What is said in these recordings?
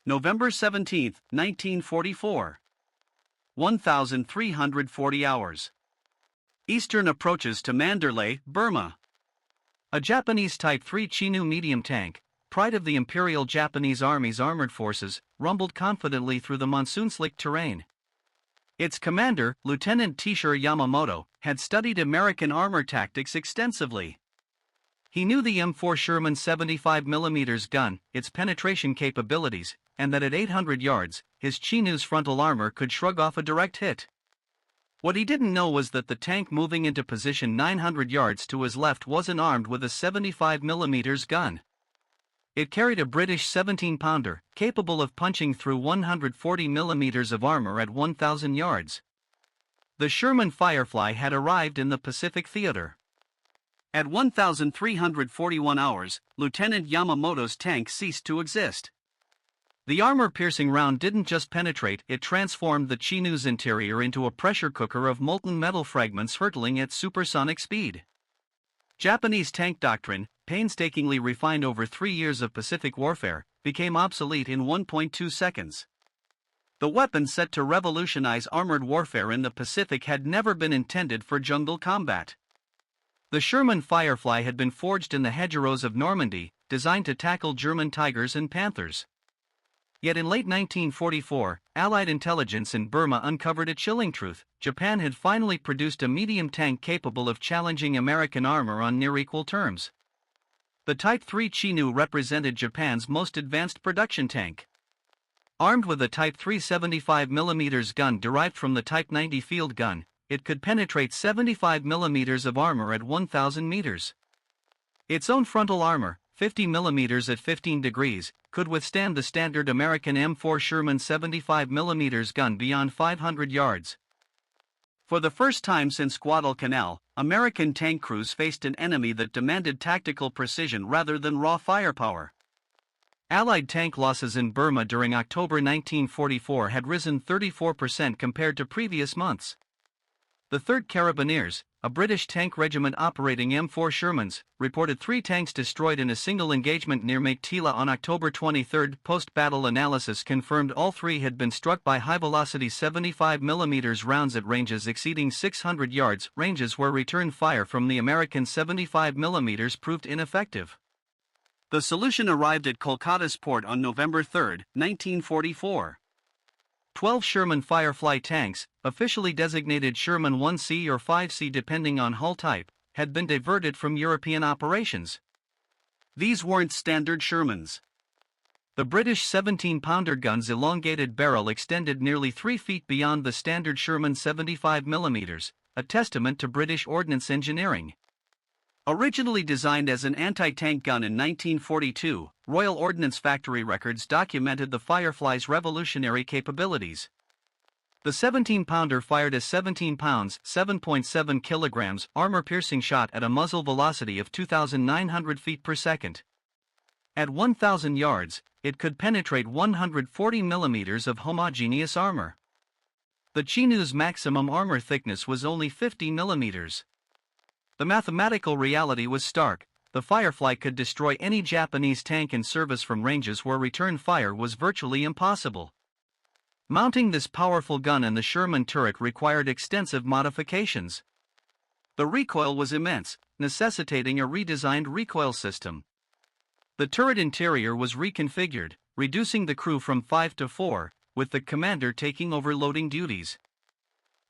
November 17, 1944. 1,340 hours. Eastern approaches to Mandalay, Burma. A Japanese Type 3 Chi-Nus medium tank, pride of the Imperial Japanese Army's armored forces, rumbled confidently through the monsoon-slicked terrain. Its commander, Lieutenant T-Shirt Yamamoto, had studied American armor tactics extensively. He knew the M4 Sherman 75mm gun, its penetration capabilities, and that at 800 yards, his Chi-Nus frontal armor could shrug off a direct hit. What he didn't know was that the tank moving into position 900 yards to his left wasn't armed with a 75mm gun. It carried a British 17-pounder, capable of punching through 140mm of armor at 1,000 yards. The Sherman Firefly had arrived in the Pacific Theater. At 1,341 hours, Lieutenant Yamamoto's tank ceased to exist. The armor-piercing round didn't just penetrate, it transformed the Chi-Nus interior into a pressure cooker of molten metal fragments hurtling at supersonic speed. Japanese tank doctrine, painstakingly refined over 3 years of Pacific warfare, became obsolete in 1.2 seconds. The weapon set to revolutionize armored warfare in the Pacific had never been intended for jungle combat. The Sherman Firefly had been forged in the hedgerows of Normandy, designed to tackle German Tigers and Panthers. Yet in late 1944, Allied intelligence in Burma uncovered a chilling truth: Japan had finally produced a medium tank capable of challenging American armor on near-equal terms. The Type 3 Chi-Nus represented Japan's most advanced production tank. Armed with a Type 3 75mm gun derived from the Type 90 field gun, it could penetrate 75mm of armor at 1,000 meters. Its own frontal armor, 50mm at 15 degrees, could withstand the standard American M4 Sherman 75mm gun beyond 500 yards. For the first time since Guadalcanal, American tank crews faced an enemy that demanded tactical precision rather than raw firepower. Allied tank losses in Burma during October 1944 had risen 34% compared to previous months. The 3rd Carabiniers, a British tank regiment operating M4 Shermans, reported 3 tanks destroyed in a single engagement near Meiktila on October 23. Post-battle analysis confirmed all 3 had been struck by high-velocity 75mm rounds at ranges exceeding 600 yards, ranges where return fire from the American 75mm proved ineffective. The solution arrived at Kolkata's port on November 3, 1944. 12 Sherman Firefly tanks, officially designated Sherman 1C or 5C depending on hull type, had been diverted from European operations. These weren't standard Shermans. The British 17-pounder gun's elongated barrel extended nearly 3 feet beyond the standard Sherman 75mm, a testament to British ordnance engineering. Originally designed as an anti-tank gun in 1942, Royal Ordnance Factory records documented the Firefly's revolutionary capabilities. The 17-pounder fired a 17 pounds (7.7 kilograms) armor-piercing shot at a muzzle velocity of 2,900 feet per second. At 1,000 yards, it could penetrate 140 millimeters of homogeneous armor. The Chi-Nus' maximum armor thickness was only 50 millimeters. The mathematical reality was stark: the Firefly could destroy any Japanese tank in service from ranges where return fire was virtually impossible. Mounting this powerful gun in the Sherman turret required extensive modifications. The recoil was immense, necessitating a redesigned recoil system. The turret interior was reconfigured, reducing the crew from 5 to 4, with the commander taking over loading duties.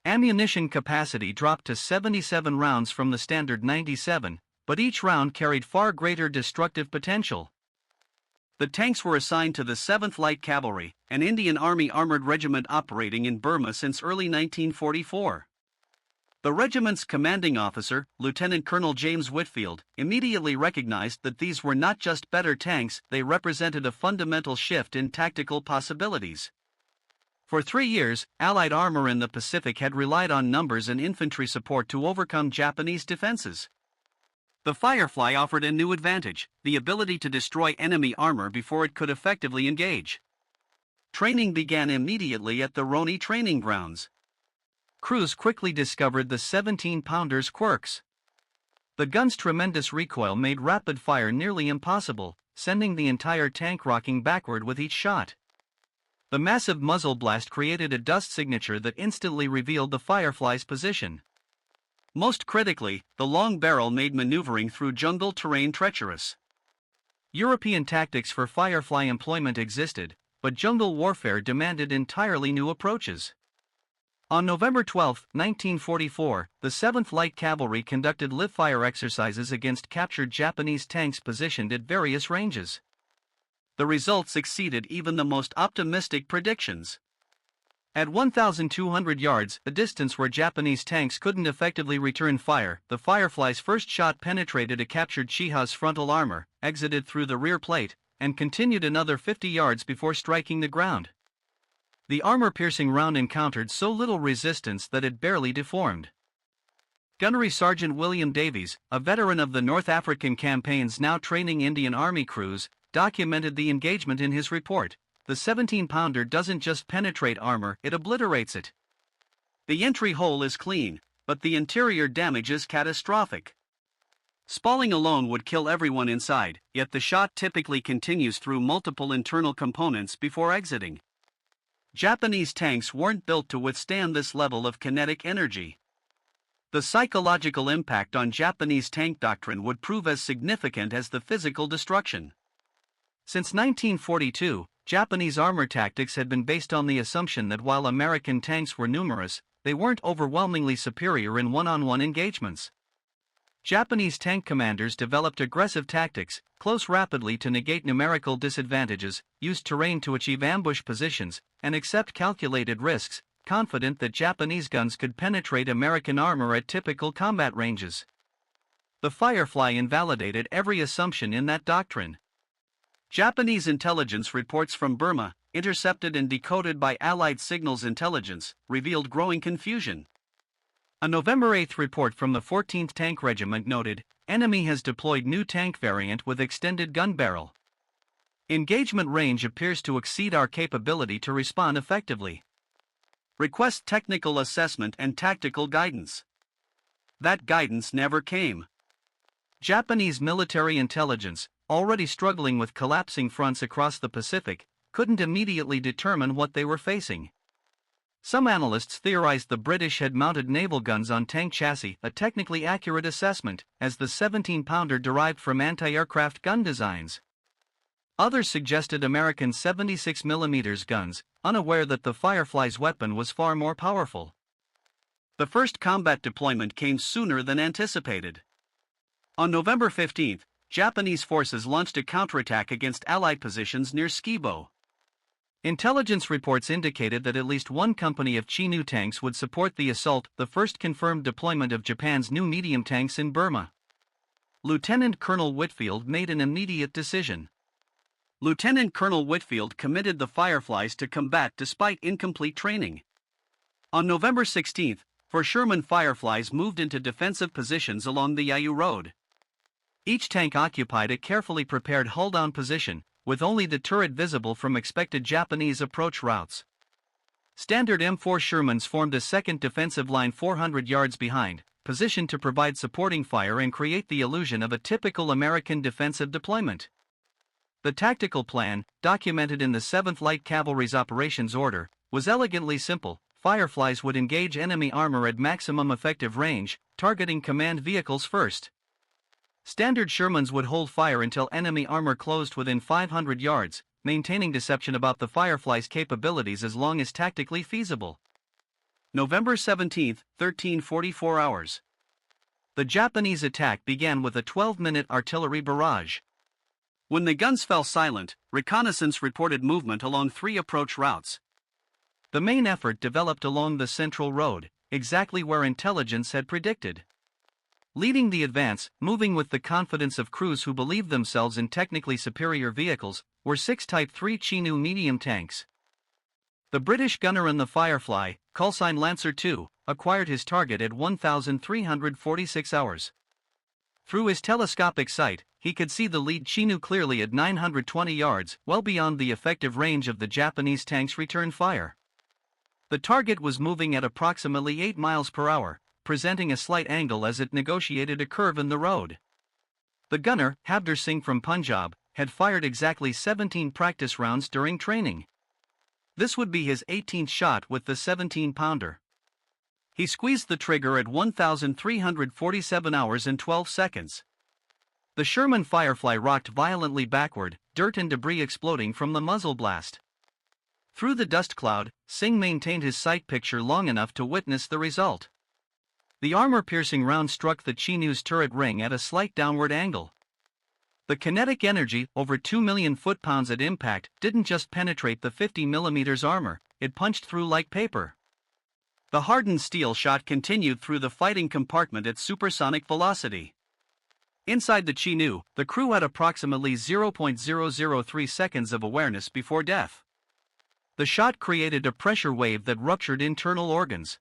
Ammunition capacity dropped to 77 rounds from the standard 97, but each round carried far greater destructive potential. The tanks were assigned to the 7th Light Cavalry, an Indian Army armored regiment operating in Burma since early 1944. The regiment's commanding officer, Lieutenant Colonel James Whitfield, immediately recognized that these were not just better tanks, they represented a fundamental shift in tactical possibilities. For 3 years, Allied armor in the Pacific had relied on numbers and infantry support to overcome Japanese defenses. The Firefly offered a new advantage: the ability to destroy enemy armor before it could effectively engage. Training began immediately at the Roni training grounds. Crews quickly discovered the 17-pounder's quirks. The gun's tremendous recoil made rapid fire nearly impossible, sending the entire tank rocking backward with each shot. The massive muzzle blast created a dust signature that instantly revealed the Fireflies' position. Most critically, the long barrel made maneuvering through jungle terrain treacherous. European tactics for Firefly employment existed, but jungle warfare demanded entirely new approaches. On November 12, 1944, the 7th Light Cavalry conducted live-fire exercises against captured Japanese tanks positioned at various ranges. The results exceeded even the most optimistic predictions. At 1,200 yards, a distance where Japanese tanks couldn't effectively return fire, the Firefly's first shot penetrated a captured Chi-Nus frontal armor, exited through the rear plate, and continued another 50 yards before striking the ground. The armor-piercing round encountered so little resistance that it barely deformed. Gunnery Sergeant William Davies, a veteran of the North African campaigns now training Indian Army crews, documented the engagement in his report. The 17-pounder doesn't just penetrate armor, it obliterates it. The entry hole is clean, but the interior damage is catastrophic. Spalling alone would kill everyone inside, yet the shot typically continues through multiple internal components before exiting. Japanese tanks weren't built to withstand this level of kinetic energy. The psychological impact on Japanese tank doctrine would prove as significant as the physical destruction. Since 1942, Japanese armor tactics had been based on the assumption that while American tanks were numerous, they weren't overwhelmingly superior in one-on-one engagements. Japanese tank commanders developed aggressive tactics, close rapidly to negate numerical disadvantages, used terrain to achieve ambush positions, and accept calculated risks, confident that Japanese guns could penetrate American armor at typical combat ranges. The Firefly invalidated every assumption in that doctrine. Japanese intelligence reports from Burma, intercepted and decoded by Allied signals intelligence, revealed growing confusion. A November 8 report from the 14th Tank Regiment noted, "Enemy has deployed new tank variant with extended gun barrel. Engagement range appears to exceed our capability to respond effectively. Request technical assessment and tactical guidance." That guidance never came. Japanese military intelligence, already struggling with collapsing fronts across the Pacific, couldn't immediately determine what they were facing. Some analysts theorized the British had mounted naval guns on tank chassis, a technically accurate assessment, as the 17-pounder derived from anti-aircraft gun designs. Others suggested American 76mm guns, unaware that the Firefly's weapon was far more powerful. The first combat deployment came sooner than anticipated. On November 15, Japanese forces launched a counterattack against Allied positions near Skibo. Intelligence reports indicated that at least one company of Chi-Nus tanks would support the assault, the first confirmed deployment of Japan's new medium tanks in Burma. Lieutenant Colonel Whitfield made an immediate decision. Lieutenant Colonel Whitfield committed the Fireflies to combat despite incomplete training. On November 16, Sherman Fireflies moved into defensive positions along the Yayu Road. Each tank occupied a carefully prepared hull-down position, with only the turret visible from expected Japanese approach routes. Standard M4 Shermans formed a second defensive line 400 yards behind, positioned to provide supporting fire and create the illusion of a typical American defensive deployment. The tactical plan, documented in the 7th Light Cavalry's operations order, was elegantly simple. Fireflies would engage enemy armor at maximum effective range, targeting command vehicles first. Standard Shermans would hold fire until enemy armor closed within 500 yards, maintaining deception about the Firefly's capabilities as long as tactically feasible. November 17, 13:44 hours. The Japanese attack began with a 12-minute artillery barrage. When the guns fell silent, reconnaissance reported movement along 3 approach routes. The main effort developed along the Central Road, exactly where intelligence had predicted. Leading the advance, moving with the confidence of crews who believed themselves in technically superior vehicles, were 6 Type 3 Chi-Nus medium tanks. The British gunner in the Firefly, callsign Lancer II, acquired his target at 1,346 hours. Through his telescopic sight, he could see the lead Chi-Nus clearly at 920 yards, well beyond the effective range of the Japanese tank's return fire. The target was moving at approximately 8 miles per hour, presenting a slight angle as it negotiated a curve in the road. The gunner, Habder Singh from Punjab, had fired exactly 17 practice rounds during training. This would be his 18th shot with the 17-pounder. He squeezed the trigger at 1,347 hours and 12 seconds. The Sherman Firefly rocked violently backward, dirt and debris exploding from the muzzle blast. Through the dust cloud, Singh maintained his sight picture long enough to witness the result. The armor-piercing round struck the Chi-Nus turret ring at a slight downward angle. The kinetic energy, over 2 million foot-pounds at impact, didn't just penetrate the 50mm armor, it punched through like paper. The hardened steel shot continued through the fighting compartment at supersonic velocity. Inside the Chi-Nus, the crew had approximately 0.003 seconds of awareness before death. The shot created a pressure wave that ruptured internal organs.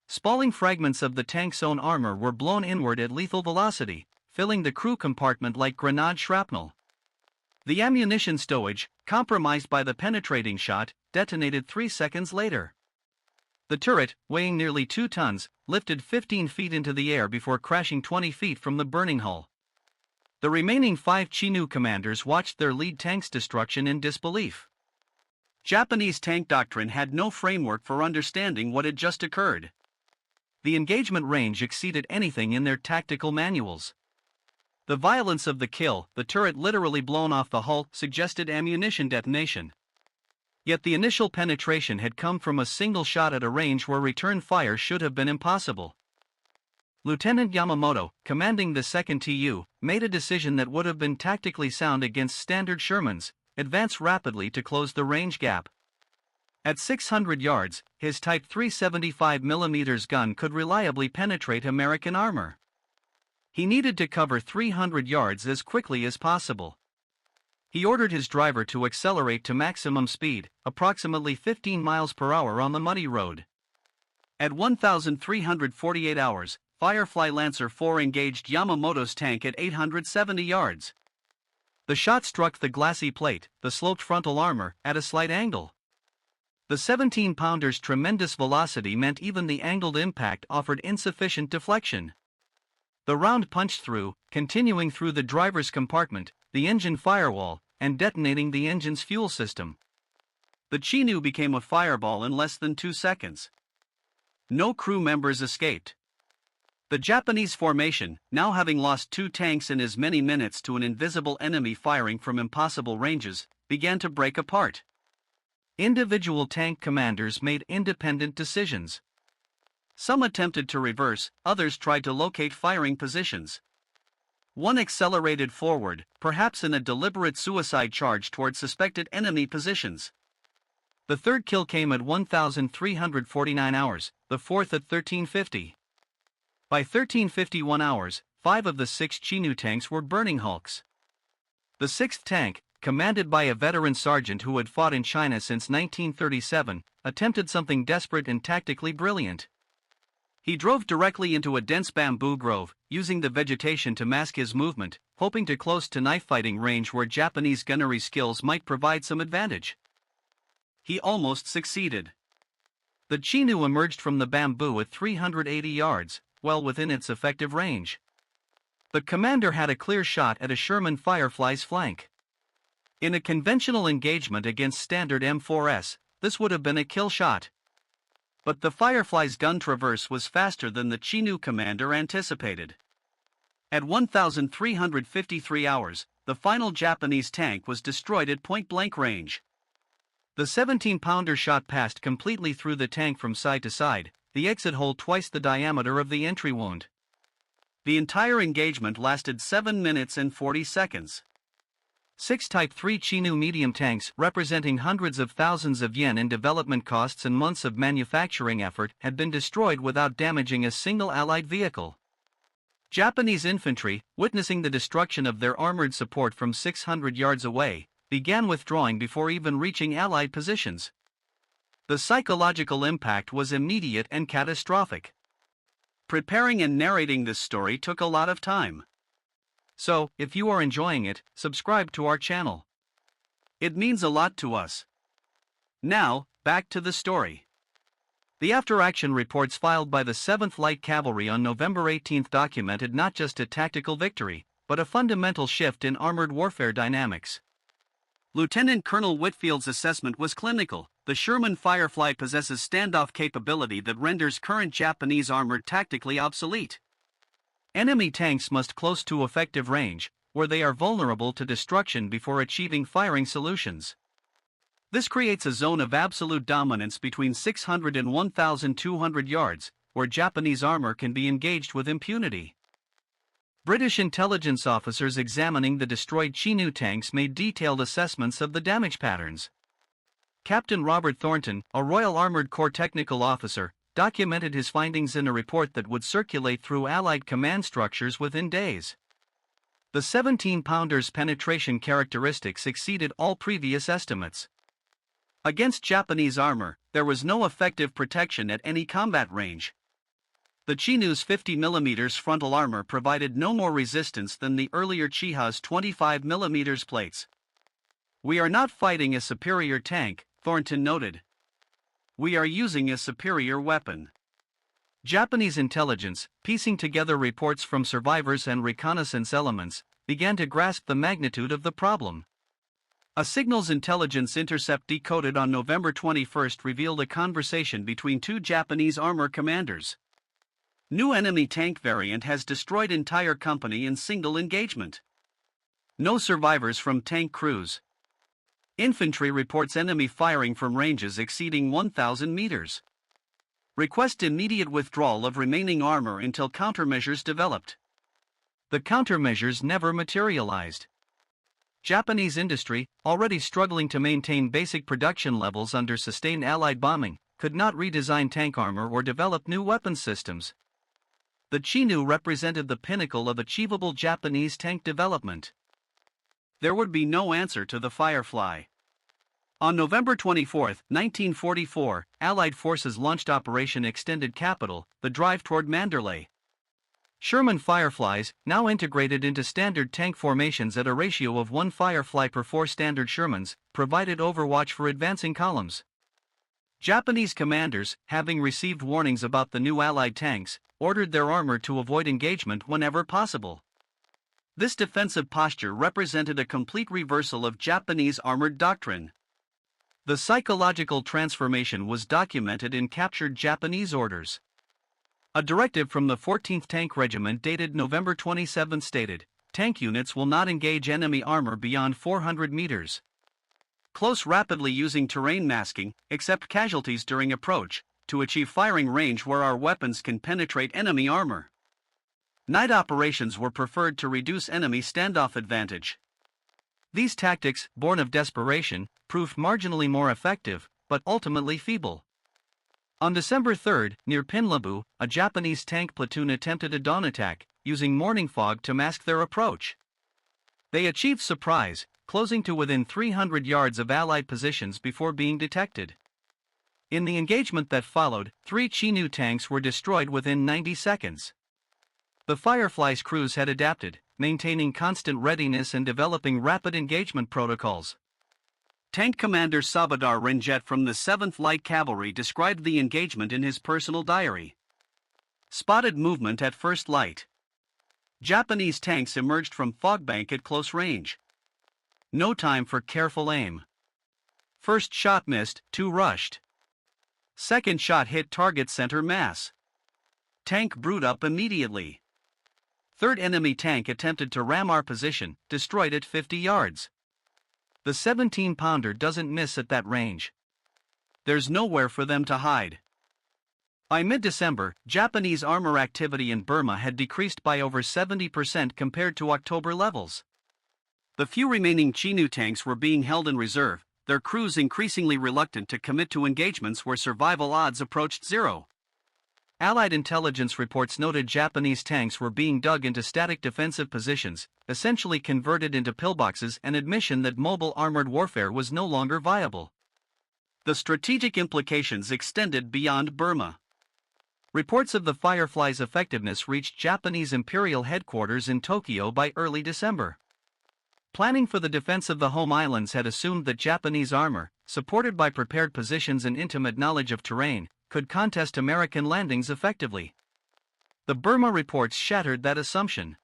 Spalling fragments of the tank's own armor were blown inward at lethal velocity, filling the crew compartment like grenade shrapnel. The ammunition stowage, compromised by the penetrating shot, detonated 3 seconds later. The turret, weighing nearly 2 tons, lifted 15 feet into the air before crashing 20 feet from the burning hull. The remaining 5 Chi-Nus commanders watched their lead tank's destruction in disbelief. Japanese tank doctrine had no framework for understanding what had just occurred. The engagement range exceeded anything in their tactical manuals. The violence of the kill, the turret literally blown off the hull, suggested ammunition detonation. Yet the initial penetration had come from a single shot at a range where return fire should have been impossible. Lieutenant Yamamoto, commanding the 2nd TU, made a decision that would have been tactically sound against standard Shermans: advance rapidly to close the range gap. At 600 yards, his Type 375mm gun could reliably penetrate American armor. He needed to cover 300 yards as quickly as possible. He ordered his driver to accelerate to maximum speed, approximately 15 miles per hour on the muddy road. At 1,348 hours, Firefly Lancer 4 engaged Yamamoto's tank at 870 yards. The shot struck the glassy plate, the sloped frontal armor, at a slight angle. The 17-pounder's tremendous velocity meant even the angled impact offered insufficient deflection. The round punched through, continuing through the driver's compartment, the engine firewall, and detonating the engine's fuel system. The Chi-Nus became a fireball in less than 2 seconds. No crew members escaped. The Japanese formation, now having lost 2 tanks in as many minutes to an invisible enemy firing from impossible ranges, began to break apart. Individual tank commanders made independent decisions. Some attempted to reverse, others tried to locate firing positions. One accelerated forward, perhaps in a deliberate suicide charge toward suspected enemy positions. The third kill came at 1,349 hours, the fourth at 1,350. By 1,351 hours, 5 of the 6 Chi-Nus tanks were burning hulks. The 6th tank, commanded by a veteran sergeant who had fought in China since 1937, attempted something desperate and tactically brilliant. He drove directly into a dense bamboo grove, using the vegetation to mask his movement, hoping to close to knife-fighting range where Japanese gunnery skills might provide some advantage. He almost succeeded. The Chi-Nus emerged from the bamboo at 380 yards, well within its effective range. The commander had a clear shot at a Sherman Firefly's flank. In a conventional engagement against standard M4S, this would have been a kill shot. But the Firefly's gun traverse was faster than the Chi-Nus commander anticipated. At 1,353 hours, the final Japanese tank was destroyed at point-blank range. The 17-pounder shot passed completely through the tank from side to side, the exit hole twice the diameter of the entry wound. The entire engagement lasted 7 minutes and 40 seconds. 6 Type 3 Chi-Nus medium tanks, representing hundreds of thousands of yen in development costs and months of manufacturing effort, had been destroyed without damaging a single Allied vehicle. Japanese infantry, witnessing the destruction of their armored support from 600 yards away, began withdrawing before even reaching Allied positions. The psychological impact was immediate and catastrophic. Preparing and narrating this story took a lot of time. So, if you are enjoying it, subscribe to our channel. It means a lot to us. Now, back to the story. The after-action reports filed by the 7th Light Cavalry on November 18 documented not just a tactical victory, but a fundamental shift in armored warfare dynamics. Lieutenant Colonel Whitfield's assessment was clinical. the Sherman Firefly possesses standoff capability that renders current Japanese armor tactically obsolete. Enemy tanks must close to effective range, where they are vulnerable to destruction before achieving firing solutions. This creates a zone of absolute dominance between 600 and 1,200 yards, where Japanese armor can be engaged with impunity. British intelligence officers examining the destroyed Chi-Nus tanks made detailed assessments of the damage patterns. Captain Robert Thornton, a Royal Armoured Corps technical officer, documented his findings in a report that would circulate through Allied command structures within days. The 17-pounder's penetration characteristics exceeded all previous estimates. Against Japanese armor, there was no effective protection at any combat range. The Chi-Nus 50mm frontal armor provided no more resistance than the earlier Chi-Nus 25mm plates. "We are not fighting a superior tank," Thornton noted. "We are using a superior weapon." Japanese intelligence, piecing together reports from survivors and reconnaissance elements, began to grasp the magnitude of the problem. A signals intelligence intercept decoded on November 21 revealed a conversation between two Japanese armor commanders. "New enemy tank variant has destroyed entire company in single engagement. No survivors from tank crews. Infantry reports enemy firing from ranges exceeding 1,000 meters. Request immediate withdrawal of remaining armor until countermeasures developed." The countermeasures never materialized. Japanese industry, already struggling to maintain basic production levels under sustained Allied bombing, could not redesign tank armor or develop new weapon systems. The Chi-Nus represented the pinnacle of achievable Japanese tank development. There would be no answer to the Firefly. On November 24, 1944, Allied forces launched Operation Extended Capital, the drive toward Mandalay. Sherman Fireflies, now integrated into standard tank formations at a ratio of 1 Firefly per 4 standard Shermans, provided overwatch for advancing columns. Japanese commanders, having received warnings about the new Allied tanks, ordered their armor to avoid engagement whenever possible. This defensive posture represented a complete reversal of Japanese armored doctrine. The psychological transformation was documented in captured Japanese orders. A directive from the 14th Tank Regiment dated November 27 stated, "Tank units will not engage enemy armor beyond 400 meters. Close rapidly using terrain masking, accept casualties during approach, to achieve firing range where our weapons can penetrate enemy armor." Night operations were preferred to reduce enemy standoff advantage. These tactics, born of desperation, proved marginally more effective, but ultimately feeble. On December 3, near Pinlabu, a Japanese tank platoon attempted a dawn attack, using morning fog to mask their approach. They achieved surprise, closing to within 300 yards of Allied positions before being detected. In the engagement that followed, 3 Chi-Nus tanks were destroyed within 90 seconds. The Firefly's crews had adapted, maintaining constant readiness and developing rapid engagement protocols. Tank Commander Sabadar Renjet from the 7th Light Cavalry described the engagement in his personal diary. "Spotted movement at first light. Japanese tanks emerged from fogbank at close range. No time for careful aim. First shot missed, 2 rushed. Second shot hit target center mass. Tank brewed up immediately. Third enemy tank attempted to ram our position, destroyed at 50 yards. The 17-pounder doesn't miss at that range. There's nowhere for them to hide." By mid-December, Japanese armor activity in Burma had decreased by over 70% compared to October levels. The few remaining Chi-Nus tanks were being held in reserve, their crews increasingly reluctant to commit to engagements where survival odds approached zero. Allied intelligence reports noted Japanese tanks were being dug into static defensive positions, essentially converted into pillboxes, an admission that mobile armored warfare was no longer viable. The strategic implications extended beyond Burma. Reports of the Firefly's effectiveness reached Japanese Imperial headquarters in Tokyo by early December. Planning for the defense of the home islands had assumed that Japanese armor, supported by prepared positions and intimate knowledge of terrain, could contest American landings effectively. The Burma reports shattered that assumption.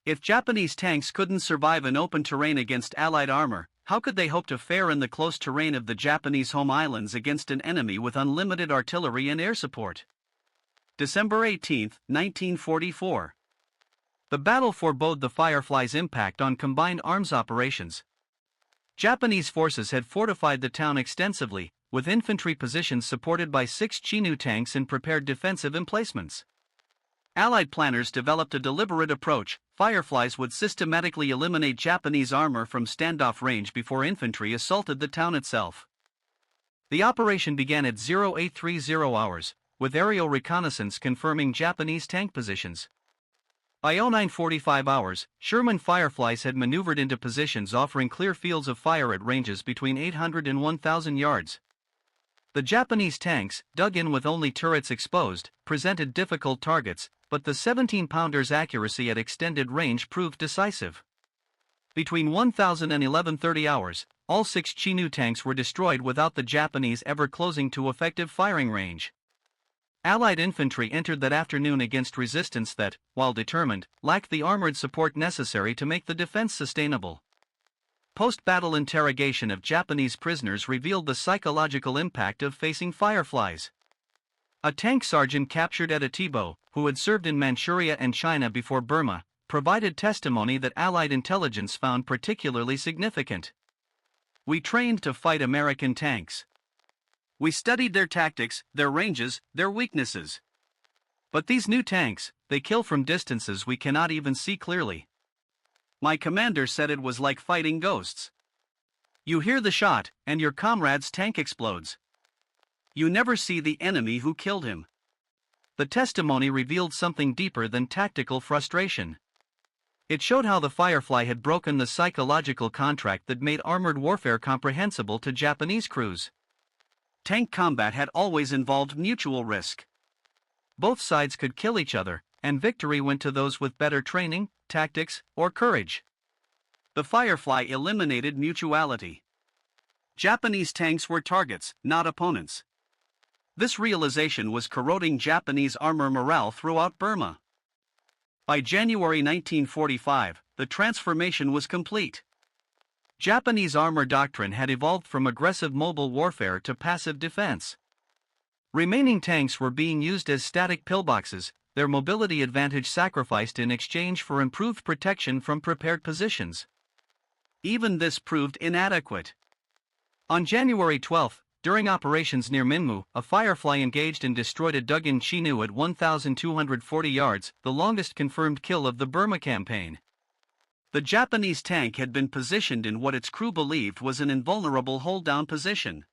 If Japanese tanks couldn't survive in open terrain against Allied armor, How could they hope to fare in the close terrain of the Japanese home islands against an enemy with unlimited artillery and air support? December 18, 1944. The battle forebode the Fireflies' impact on combined arms operations. Japanese forces had fortified the town extensively, with infantry positions supported by 6 Chi-Nus tanks in prepared defensive emplacements. Allied planners developed a deliberate approach. Fireflies would systematically eliminate Japanese armor from standoff range before infantry assaulted the town itself. The operation began at 0830 hours, with aerial reconnaissance confirming Japanese tank positions. By 0945 hours, Sherman Fireflies had maneuvered into positions offering clear fields of fire at ranges between 800 and 1,000 yards. The Japanese tanks, dug in with only turrets exposed, presented difficult targets, but the 17-pounder's accuracy at extended range proved decisive. Between 1,000 and 1130 hours, all 6 Chi-Nus tanks were destroyed without the Japanese ever closing to effective firing range. Allied infantry entered that afternoon against resistance that, while determined, lacked the armored support necessary to make the defense sustainable. Post-battle interrogation of Japanese prisoners revealed the psychological impact of facing Fireflies. A tank sergeant captured at Atibo, who had served in Manchuria and China before Burma, provided testimony that Allied intelligence found particularly significant. "We trained to fight American tanks. We studied their tactics, their ranges, their weaknesses. But these new tanks, they kill from distances we cannot even see clearly. My commander said it was like fighting ghosts. You hear the shot, and your comrade's tank explodes. You never see the enemy who killed him." The testimony revealed something deeper than tactical frustration. It showed how the Firefly had broken the psychological contract that made armored warfare comprehensible to Japanese crews. Tank combat had always involved mutual risk. Both sides could kill each other, and victory went to those with better training, tactics, or courage. The Firefly eliminated mutuality. Japanese tanks were targets, not opponents. This realization was corroding Japanese armor morale throughout Burma. By January 1945, the transformation was complete. Japanese armor doctrine had evolved from aggressive mobile warfare to passive defense. Remaining tanks were being used as static pillboxes, their mobility advantage sacrificed in exchange for improved protection from prepared positions. Even this proved inadequate. On January 12, during operations near Minmu, a Firefly engaged and destroyed a dug-in Chi-Nus at 1,240 yards, the longest confirmed kill of the Burma campaign. The Japanese tank had been positioned in what its crew believed was an invulnerable hold-down position.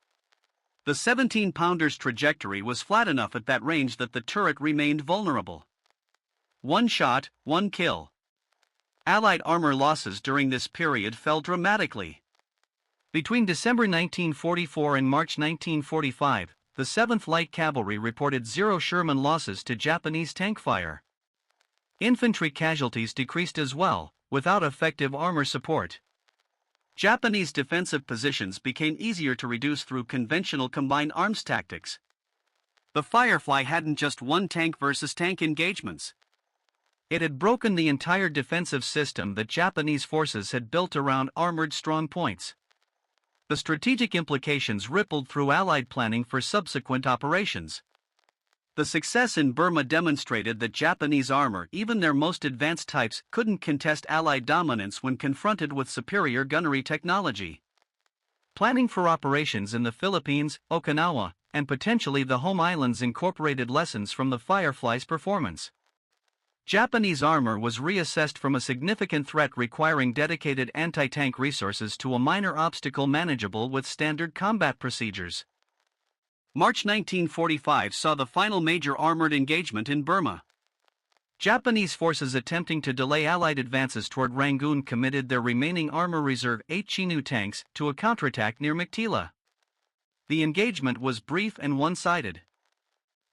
The 17-pounder's trajectory was flat enough at that range that the turret remained vulnerable. One shot, one kill. Allied armor losses during this period fell dramatically. Between December 1944 and March 1945, the 7th Light Cavalry reported 0 Sherman losses to Japanese tank fire. Infantry casualties decreased as well, without effective armor support. Japanese defensive positions became easier to reduce through conventional combined arms tactics. The Firefly hadn't just won tank versus tank engagements. It had broken the entire defensive system that Japanese forces had built around armored strong points. The strategic implications rippled through Allied planning for subsequent operations. The success in Burma demonstrated that Japanese armor, even their most advanced types, couldn't contest Allied dominance when confronted with superior gunnery technology. Planning for operations in the Philippines, Okinawa, and potentially the home islands incorporated lessons from the Firefly's performance. Japanese armor was reassessed from a significant threat requiring dedicated anti-tank resources to a minor obstacle manageable with standard combat procedures. March 1945 saw the final major armored engagement in Burma. Japanese forces attempting to delay Allied advances toward Rangoon committed their remaining armor reserve 8 Chi-Nus tanks to a counterattack near Mktila. The engagement was brief and one-sided.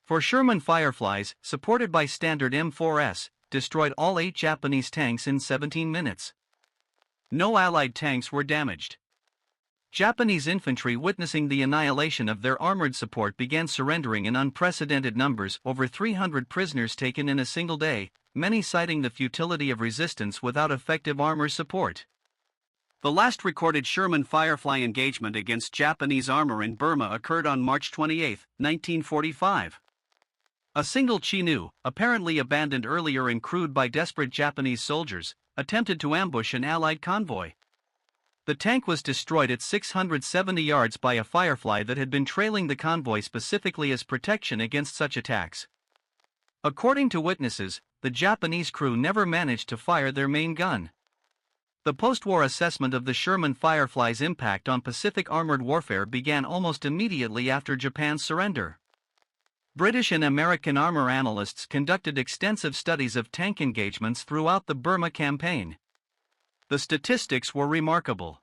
For Sherman Fireflies, supported by standard M4S, destroyed all 8 Japanese tanks in 17 minutes. No Allied tanks were damaged. Japanese infantry, witnessing the annihilation of their armored support, began surrendering in unprecedented numbers, over 300 prisoners taken in a single day, many citing the futility of resistance without effective armor support. The last recorded Sherman Firefly engagement against Japanese armor in Burma occurred on March 28, 1945. A single Chi-Nus, apparently abandoned earlier and crewed by desperate Japanese soldiers, attempted to ambush an Allied convoy. The tank was destroyed at 670 yards by a Firefly that had been trailing the convoy specifically as protection against such attacks. According to witnesses, the Japanese crew never managed to fire their main gun. The post-war assessment of the Sherman Firefly's impact on Pacific armored warfare began almost immediately after Japan's surrender. British and American armor analysts conducted extensive studies of tank engagements throughout the Burma campaign. The statistics were remarkable.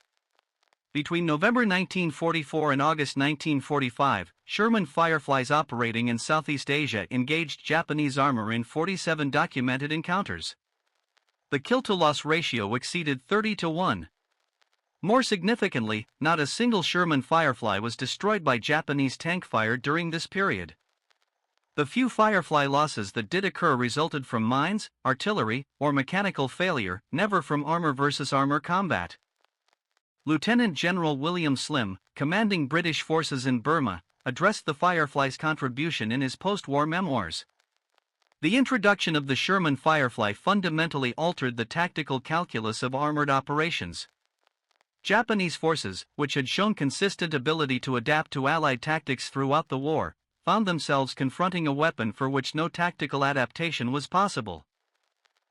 Between November 1944 and August 1945, Sherman Fireflies operating in Southeast Asia engaged Japanese armor in 47 documented encounters. The kill-to-loss ratio exceeded 30-1. More significantly, not a single Sherman Firefly was destroyed by Japanese tank fire during this period. The few Firefly losses that did occur resulted from mines, artillery, or mechanical failure, never from armor versus armor combat. Lieutenant General William Slim, commanding British forces in Burma, addressed the Firefly's contribution in his post-war memoirs. The introduction of the Sherman Firefly fundamentally altered the tactical calculus of armored operations. Japanese forces, which had shown consistent ability to adapt to Allied tactics throughout the war, found themselves confronting a weapon for which no tactical adaptation was possible.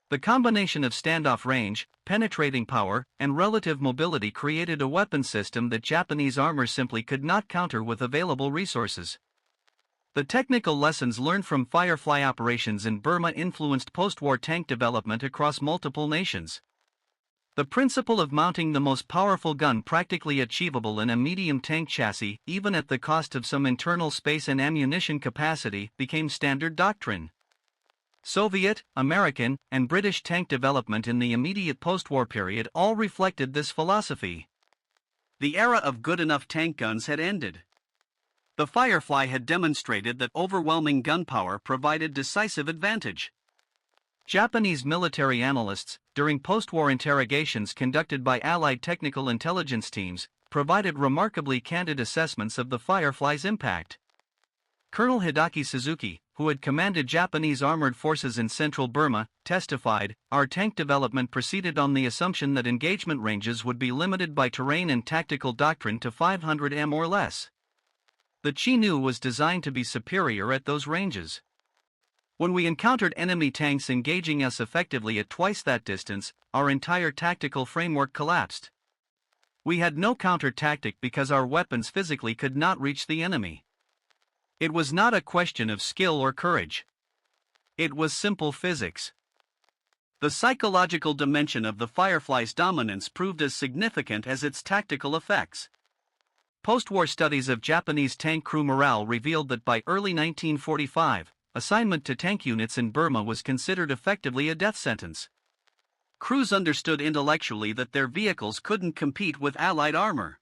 The combination of standoff range, penetrating power, and relative mobility created a weapon system that Japanese armor simply could not counter with available resources. The technical lessons learned from Firefly operations in Burma influenced post-war tank development across multiple nations. The principle of mounting the most powerful gun practically achievable in a medium tank chassis, even at the cost of some internal space and ammunition capacity, became standard doctrine. Soviet, American, and British tank development in the immediate post-war period all reflected this philosophy. The era of good enough tank guns had ended. The Firefly had demonstrated that overwhelming gunpower provided decisive advantage. Japanese military analysts, during post-war interrogations conducted by Allied technical intelligence teams, provided remarkably candid assessments of the Firefly's impact. Colonel Hideki Suzuki, who had commanded Japanese armored forces in central Burma, testified, "Our tank development proceeded on the assumption that engagement ranges would be limited by terrain and tactical doctrine to 500 m or less. The Chi-Nus was designed to be superior at those ranges. When we encountered enemy tanks engaging us effectively at twice that distance, our entire tactical framework collapsed. We had no counter-tactic because our weapons physically could not reach the enemy. It was not a question of skill or courage. It was simple physics." The psychological dimension of the Firefly's dominance proved as significant as its tactical effects. Post-war studies of Japanese tank crew morale revealed that by early 1945, assignment to tank units in Burma was considered effectively a death sentence. Crews understood intellectually that their vehicles couldn't compete with Allied armor.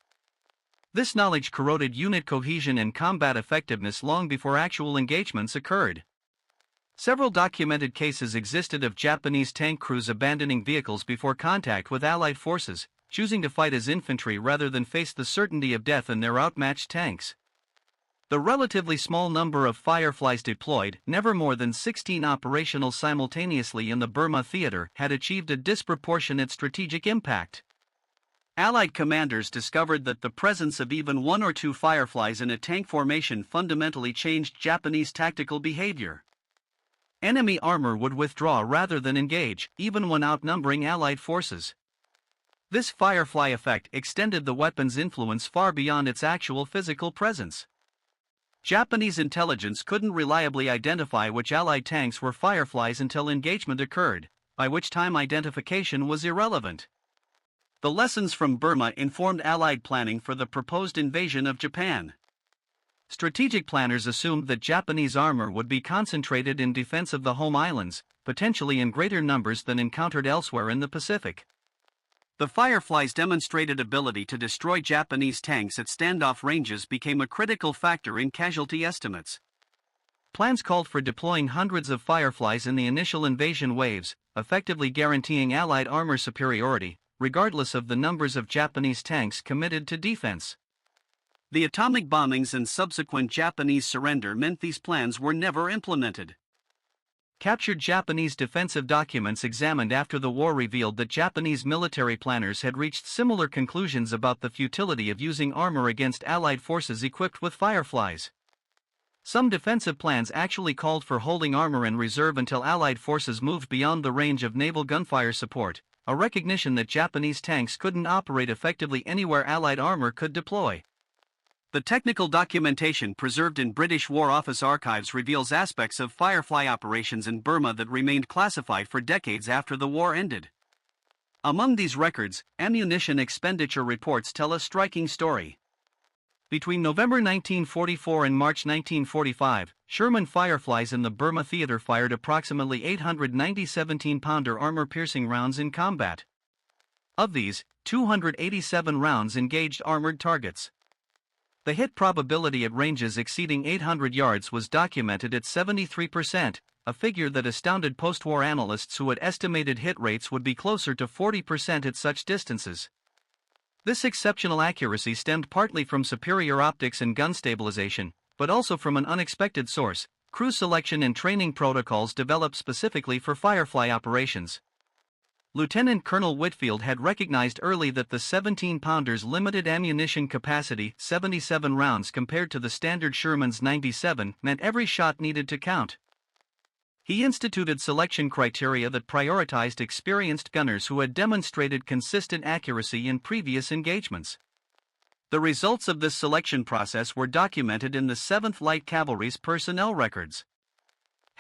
This knowledge corroded unit cohesion and combat effectiveness long before actual engagements occurred. Several documented cases existed of Japanese tank crews abandoning vehicles before contact with Allied forces, choosing to fight as infantry rather than face the certainty of death in their outmatched tanks. The relatively small number of Fireflies deployed, never more than 16 operational simultaneously in the Burma theater, had achieved a disproportionate strategic impact. Allied commanders discovered that the presence of even one or two Fireflies in a tank formation fundamentally changed Japanese tactical behavior. Enemy armor would withdraw rather than engage, even when outnumbering Allied forces. This Firefly effect extended the weapon's influence far beyond its actual physical presence. Japanese intelligence couldn't reliably identify which Allied tanks were Fireflies until engagement occurred, by which time identification was irrelevant. The lessons from Burma informed Allied planning for the proposed invasion of Japan. Strategic planners assumed that Japanese armor would be concentrated in defense of the home islands, potentially in greater numbers than encountered elsewhere in the Pacific. The Firefly's demonstrated ability to destroy Japanese tanks at standoff ranges became a critical factor in casualty estimates. Plans called for deploying hundreds of Fireflies in the initial invasion waves, effectively guaranteeing Allied armor superiority, regardless of the numbers of Japanese tanks committed to defense. The atomic bombings and subsequent Japanese surrender meant these plans were never implemented. Captured Japanese defensive documents examined after the war revealed that Japanese military planners had reached similar conclusions about the futility of using armor against Allied forces equipped with Fireflies. Some defensive plans actually called for holding armor in reserve until Allied forces moved beyond the range of naval gunfire support, a recognition that Japanese tanks couldn't operate effectively anywhere Allied armor could deploy. The technical documentation preserved in British War Office archives reveals aspects of Firefly operations in Burma that remained classified for decades after the war ended. Among these records, ammunition expenditure reports tell a striking story. Between November 1944 and March 1945, Sherman Fireflies in the Burma theater fired approximately 890 17-pounder armor-piercing rounds in combat. Of these, 287 rounds engaged armored targets. The hit probability at ranges exceeding 800 yards was documented at 73%, a figure that astounded post-war analysts who had estimated hit rates would be closer to 40% at such distances. This exceptional accuracy stemmed partly from superior optics and gun stabilization, but also from an unexpected source: crew selection and training protocols developed specifically for Firefly operations. Lieutenant Colonel Whitfield had recognized early that the 17-pounder's limited ammunition capacity, 77 rounds compared to the standard Sherman's 97, meant every shot needed to count. He instituted selection criteria that prioritized experienced gunners who had demonstrated consistent accuracy in previous engagements. The results of this selection process were documented in the 7th Light Cavalry's personnel records.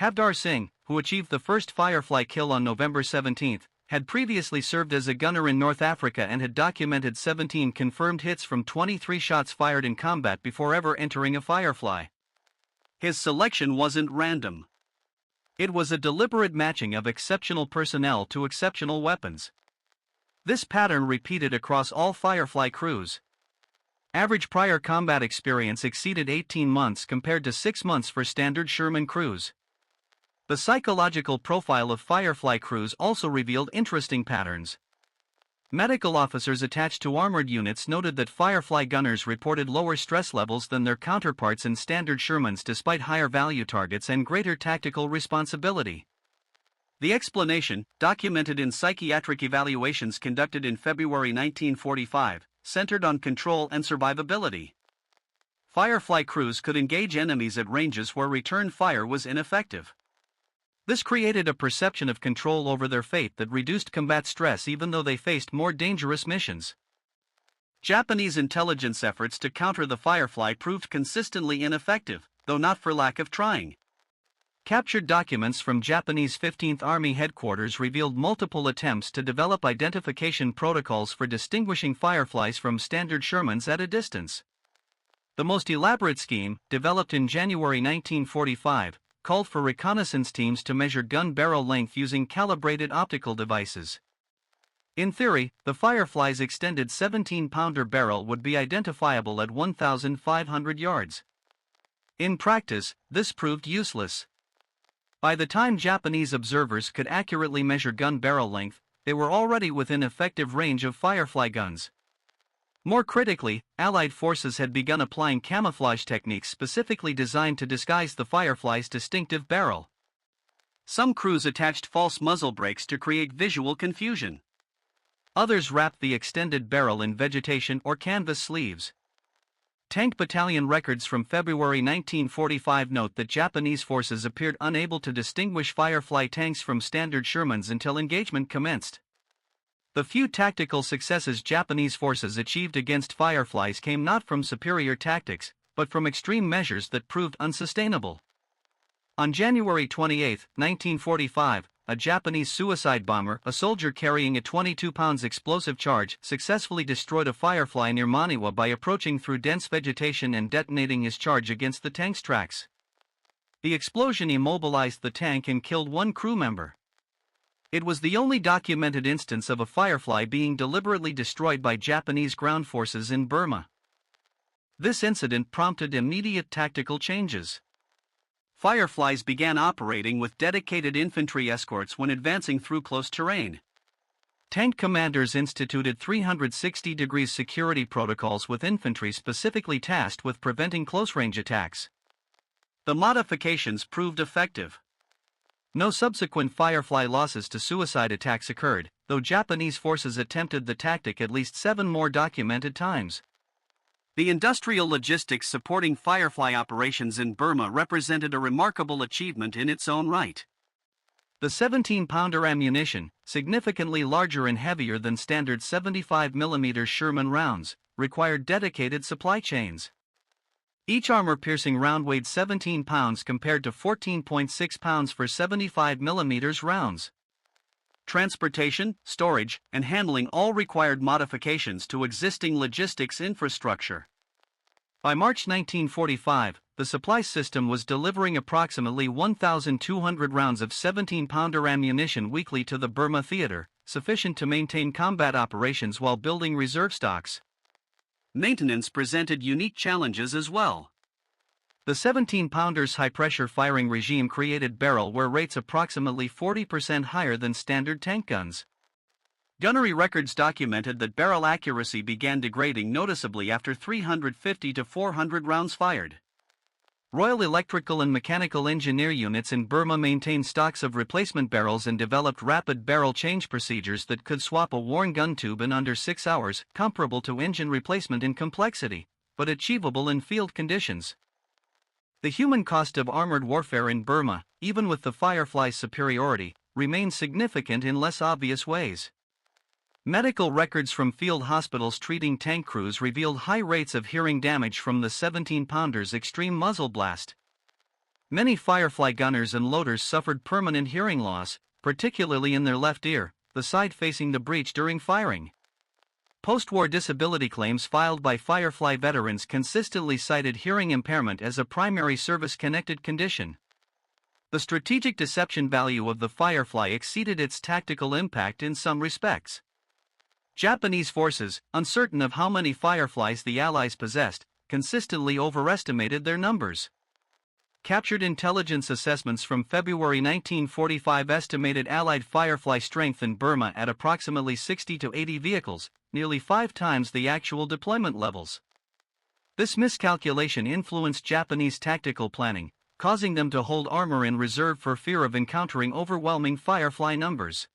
Havdar Singh, who achieved the first Firefly kill on November 17, had previously served as a gunner in North Africa and had documented 17 confirmed hits from 23 shots fired in combat before ever entering a Firefly. His selection wasn't random. It was a deliberate matching of exceptional personnel to exceptional weapons. This pattern repeated across all Firefly crews. Average prior combat experience exceeded 18 months compared to 6 months for standard Sherman crews. The psychological profile of Firefly crews also revealed interesting patterns. Medical officers attached to armored units noted that Firefly gunners reported lower stress levels than their counterparts in standard Shermans despite higher value targets and greater tactical responsibility. The explanation, documented in psychiatric evaluations conducted in February 1945, centered on control and survivability. Firefly crews could engage enemies at ranges where return fire was ineffective. This created a perception of control over their fate that reduced combat stress even though they faced more dangerous missions. Japanese intelligence efforts to counter the Firefly proved consistently ineffective, though not for lack of trying. Captured documents from Japanese 15th Army headquarters revealed multiple attempts to develop identification protocols for distinguishing Fireflies from standard Shermans at a distance. The most elaborate scheme, developed in January 1945, called for reconnaissance teams to measure gun barrel length using calibrated optical devices. In theory, the Firefly's extended 17-pounder barrel would be identifiable at 1,500 yards. In practice, this proved useless. By the time Japanese observers could accurately measure gun barrel length, they were already within effective range of Firefly guns. More critically, Allied forces had begun applying camouflage techniques specifically designed to disguise the Firefly's distinctive barrel. Some crews attached false muzzle brakes to create visual confusion. Others wrapped the extended barrel in vegetation or canvas sleeves. Tank Battalion records from February 1945 note that Japanese forces appeared unable to distinguish Firefly tanks from standard Shermans until engagement commenced. The few tactical successes Japanese forces achieved against Fireflies came not from superior tactics, but from extreme measures that proved unsustainable. On January 28, 1945, a Japanese suicide bomber, a soldier carrying a 22-pound explosive charge, successfully destroyed a Firefly near Maniwa by approaching through dense vegetation and detonating his charge against the tank's tracks. The explosion immobilized the tank and killed one crew member. It was the only documented instance of a Firefly being deliberately destroyed by Japanese ground forces in Burma. This incident prompted immediate tactical changes. Fireflies began operating with dedicated infantry escorts when advancing through close terrain. Tank commanders instituted 360-degree security protocols with infantry specifically tasked with preventing close-range attacks. The modifications proved effective. No subsequent Firefly losses to suicide attacks occurred, though Japanese forces attempted the tactic at least 7 more documented times. The industrial logistics supporting Firefly operations in Burma represented a remarkable achievement in its own right. The 17-pounder ammunition, significantly larger and heavier than standard 75mm Sherman rounds, required dedicated supply chains. Each armor-piercing round weighed 17 pounds compared to 14.6 pounds for 75mm rounds. Transportation, storage, and handling all required modifications to existing logistics infrastructure. By March 1945, the supply system was delivering approximately 1,200 rounds of 17-pounder ammunition weekly to the Burma theater, sufficient to maintain combat operations while building reserve stocks. Maintenance presented unique challenges as well. The 17-pounder's high-pressure firing regime created barrel wear rates approximately 40% higher than standard tank guns. Gunnery records documented that barrel accuracy began degrading noticeably after 350 to 400 rounds fired. Royal Electrical and Mechanical Engineer units in Burma maintained stocks of replacement barrels and developed rapid barrel change procedures that could swap a worn gun tube in under 6 hours, comparable to engine replacement in complexity, but achievable in field conditions. The human cost of armored warfare in Burma, even with the Firefly's superiority, remains significant in less obvious ways. Medical records from field hospitals treating tank crews revealed high rates of hearing damage from the 17-pounder's extreme muzzle blast. Many Firefly gunners and loaders suffered permanent hearing loss, particularly in their left ear, the side facing the breech during firing. Post-war disability claims filed by Firefly veterans consistently cited hearing impairment as a primary service-connected condition. The strategic deception value of the Firefly exceeded its tactical impact in some respects. Japanese forces, uncertain of how many Fireflies the Allies possessed, consistently overestimated their numbers. Captured intelligence assessments from February 1945 estimated Allied Firefly strength in Burma at approximately 60 to 80 vehicles, nearly 5 times the actual deployment levels. This miscalculation influenced Japanese tactical planning, causing them to hold armor in reserve for fear of encountering overwhelming Firefly numbers.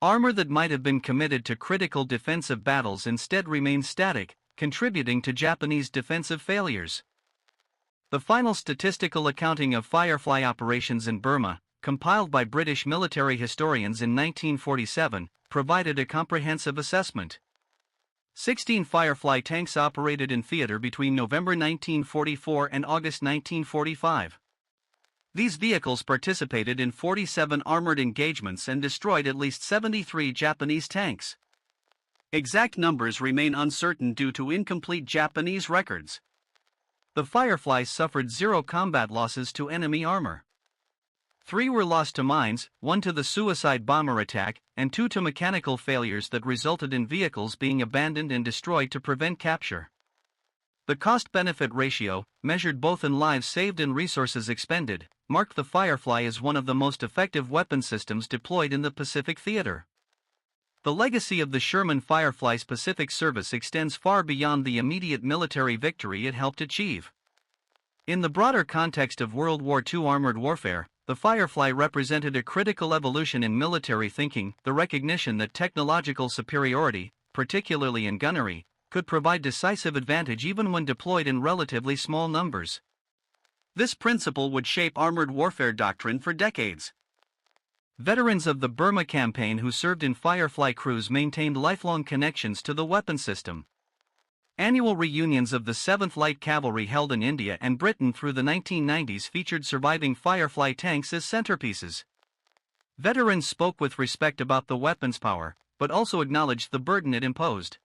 Armor that might have been committed to critical defensive battles instead remained static, contributing to Japanese defensive failures. The final statistical accounting of Firefly operations in Burma, compiled by British military historians in 1947, provided a comprehensive assessment. 16 Firefly tanks operated in theater between November 1944 and August 1945. These vehicles participated in 47 armored engagements and destroyed at least 73 Japanese tanks. Exact numbers remain uncertain due to incomplete Japanese records. The Fireflies suffered 0 combat losses to enemy armor. 3 were lost to mines, 1 to the suicide bomber attack, and 2 to mechanical failures that resulted in vehicles being abandoned and destroyed to prevent capture. The cost-benefit ratio, measured both in lives saved and resources expended, marked the Firefly as one of the most effective weapon systems deployed in the Pacific theater. The legacy of the Sherman Firefly's Pacific service extends far beyond the immediate military victory it helped achieve. In the broader context of World War II armored warfare, the Firefly represented a critical evolution in military thinking, the recognition that technological superiority, particularly in gunnery, could provide decisive advantage even when deployed in relatively small numbers. This principle would shape armored warfare doctrine for decades. Veterans of the Burma campaign who served in Firefly crews maintained lifelong connections to the weapon system. Annual reunions of the 7th Light Cavalry held in India and Britain through the 1990s featured surviving Firefly tanks as centerpieces. Veterans spoke with respect about the weapon's power, but also acknowledged the burden it imposed.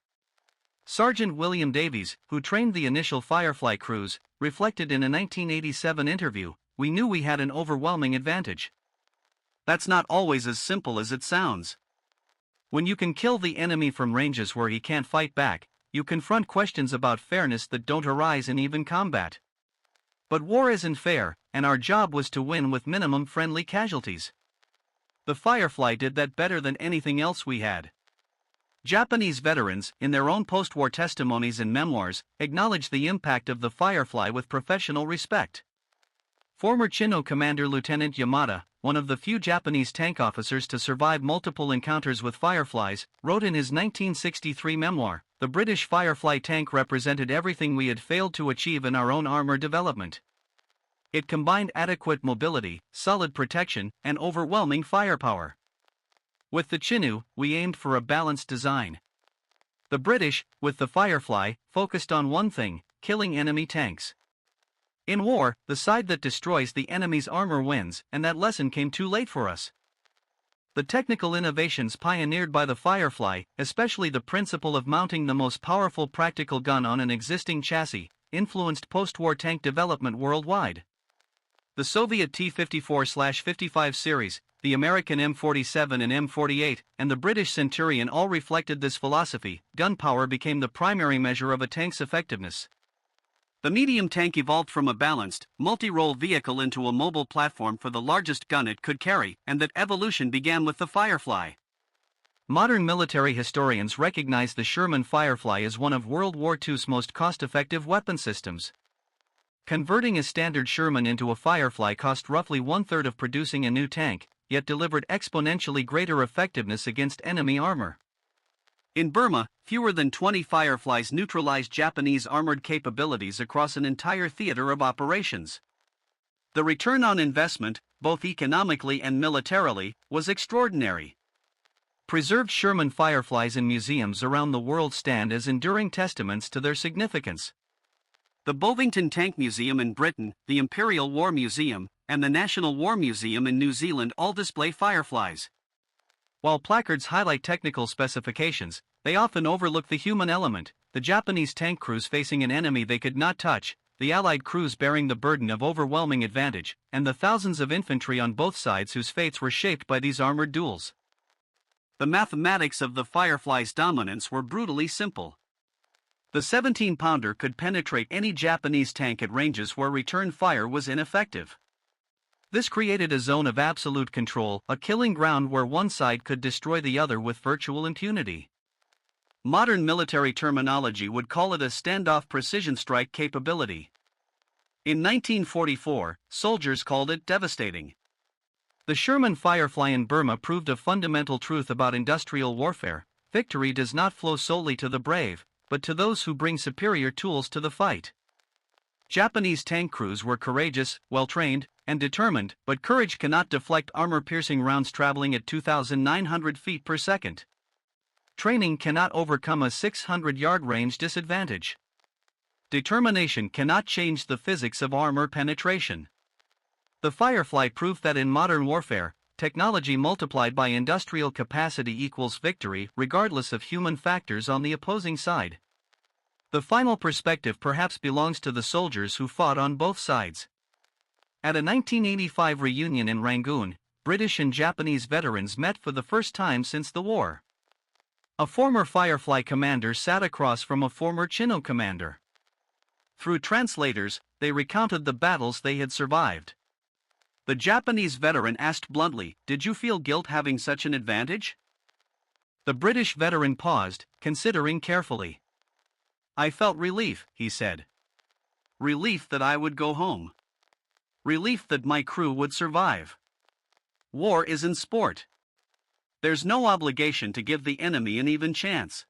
Sergeant William Davies, who trained the initial Firefly crews, reflected in a 1987 interview, "We knew we had an overwhelming advantage. That's not always as simple as it sounds. When you can kill the enemy from ranges where he can't fight back, you confront questions about fairness that don't arise in even combat. But war isn't fair, and our job was to win with minimum friendly casualties." The Firefly did that better than anything else we had. Japanese veterans, in their own post-war testimonies and memoirs, acknowledge the impact of the Firefly with professional respect. Former Chi-Nus Commander Lieutenant Yamada, one of the few Japanese tank officers to survive multiple encounters with Fireflies, wrote in his 1963 memoir, "The British Firefly tank represented everything we had failed to achieve in our own armor development. It combined adequate mobility, solid protection, and overwhelming firepower. With the Chi-Nus, we aimed for a balanced design. The British, with the Firefly, focused on one thing: killing enemy tanks. In war, the side that destroys the enemy's armor wins, and that lesson came too late for us." The technical innovations pioneered by the Firefly, especially the principle of mounting the most powerful practical gun on an existing chassis, influenced post-war tank development worldwide. The Soviet T-54/55 series, the American M47 and M48, and the British Centurion all reflected this philosophy. Gunpowder became the primary measure of a tank's effectiveness. The medium tank evolved from a balanced, multi-role vehicle into a mobile platform for the largest gun it could carry, and that evolution began with the Firefly. Modern military historians recognize the Sherman Firefly as one of World War II's most cost-effective weapon systems. Converting a standard Sherman into a Firefly cost roughly one-third of producing a new tank, yet delivered exponentially greater effectiveness against enemy armor. In Burma, fewer than 20 Fireflies neutralized Japanese armored capabilities across an entire theater of operations. The return on investment, both economically and militarily, was extraordinary. Preserved Sherman Fireflies in museums around the world stand as enduring testaments to their significance. The Bovington Tank Museum in Britain, the Imperial War Museum, and the National War Museum in New Zealand all display Fireflies. While placards highlight technical specifications, they often overlook the human element: the Japanese tank crews facing an enemy they could not touch, the Allied crews bearing the burden of overwhelming advantage, and the thousands of infantry on both sides whose fates were shaped by these armored duels. The mathematics of the Firefly's dominance were brutally simple. The 17-pounder could penetrate any Japanese tank at ranges where return fire was ineffective. This created a zone of absolute control, a killing ground where one side could destroy the other with virtual impunity. Modern military terminology would call it a standoff precision strike capability. In 1944, soldiers called it devastating. The Sherman Firefly in Burma proved a fundamental truth about industrial warfare: victory does not flow solely to the brave, but to those who bring superior tools to the fight. Japanese tank crews were courageous, well-trained, and determined, but courage cannot deflect armor-piercing rounds traveling at 2,900 feet per second. Training cannot overcome a 600-yard range disadvantage. Determination cannot change the physics of armor penetration. The Firefly proved that in modern warfare, technology multiplied by industrial capacity equals victory regardless of human factors on the opposing side. The final perspective perhaps belongs to the soldiers who fought on both sides. At a 1985 reunion in Rangoon, British and Japanese veterans met for the first time since the war. A former Firefly commander sat across from a former Chi-Nus commander. Through translators, they recounted the battles they had survived. The Japanese veteran asked bluntly, "Did you feel guilt having such an advantage?" The British veteran paused, considering carefully. "I felt relief," he said. "Relief that I would go home. Relief that my crew would survive. War isn't sport. There's no obligation to give the enemy an even chance.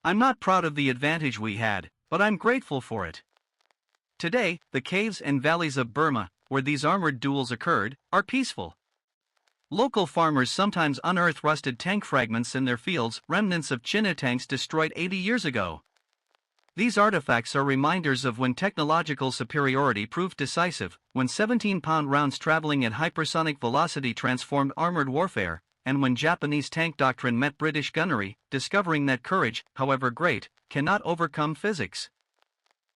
I'm not proud of the advantage we had, but I'm grateful for it." Today, the caves and valleys of Burma, where these armored duels occurred, are peaceful. Local farmers sometimes unearth rusted tank fragments in their fields, remnants of Chi-Nus tanks destroyed 80 years ago. These artifacts are reminders of when technological superiority proved decisive, when 17-pound rounds traveling at hypersonic velocity transformed armored warfare, and when Japanese tank doctrine met British gunnery, discovering that courage, however great, cannot overcome physics.